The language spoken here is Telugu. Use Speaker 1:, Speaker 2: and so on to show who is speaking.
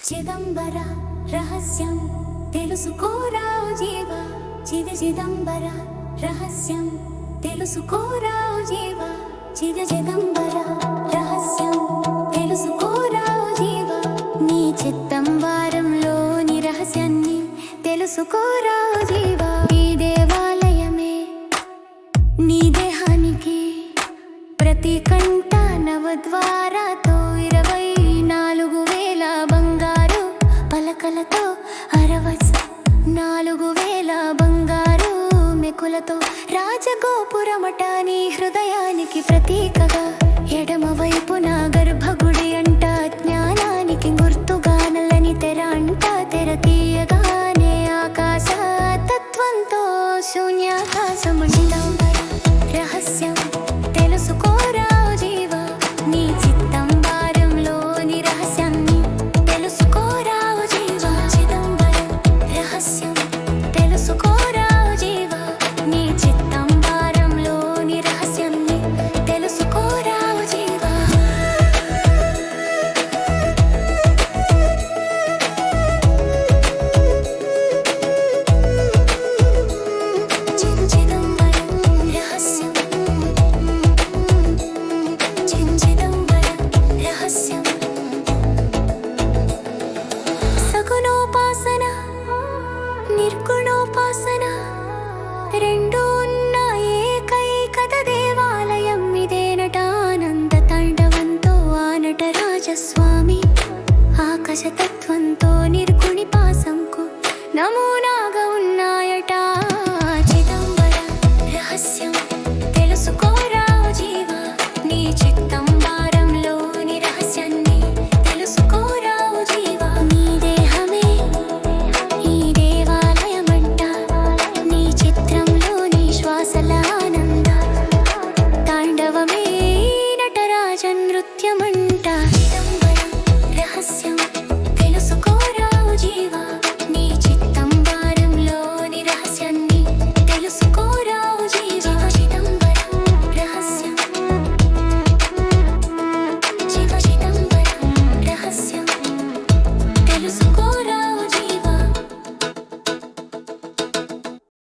Speaker 1: చిదంబర రహస్యం తెలుసుకోరా జీవా, చిదంబర రహస్యం తెలుసుకోరా జీవా, చిదంబర రహస్యం తెలుసుకోరా జీవా, నీ చిదంబరంలోని రహస్యాన్ని తెలుసుకోరా జీవా. ఈ దేవాలయమే నీ దేహానికి ప్రతి కంట నవద్వారాతో 24,000 బంగారు పలకలతో 64,000 బంగారు మెకులతో రాజగోపురమట నీ హృదయానికి ప్రతీకగా. ఎడమ వైపున గర్భగుడి అంట, జ్ఞానానికి గుర్తుగా నల్లని తెర అంట. తెర తీయగానే ఆకాశ తత్వంతో శూన్యాకాశమంట. రహస్యం తెలుసుకోరా జీవా, నీ చిదంబరంలోని రహస్యాన్ని తెలుసుకోరా జీవా. చిదంబరం రహస్యం తెలుసుకోరా జీవా, నీ చిదంబరంలోని రహస్యాన్ని తెలుసుకోరా జీవా. చిదంబరం రహస్యం సగుణోపాసన నిర్గుణోపాసన రెండు ఉన్న ఏకైకత దేవాలయం ఇదేనట. ఆనంద తాండవంతో ఆనట రాజస్వామి, ఆకాశతత్వంతో నిర్గుణి పాసంకు నమూనాగా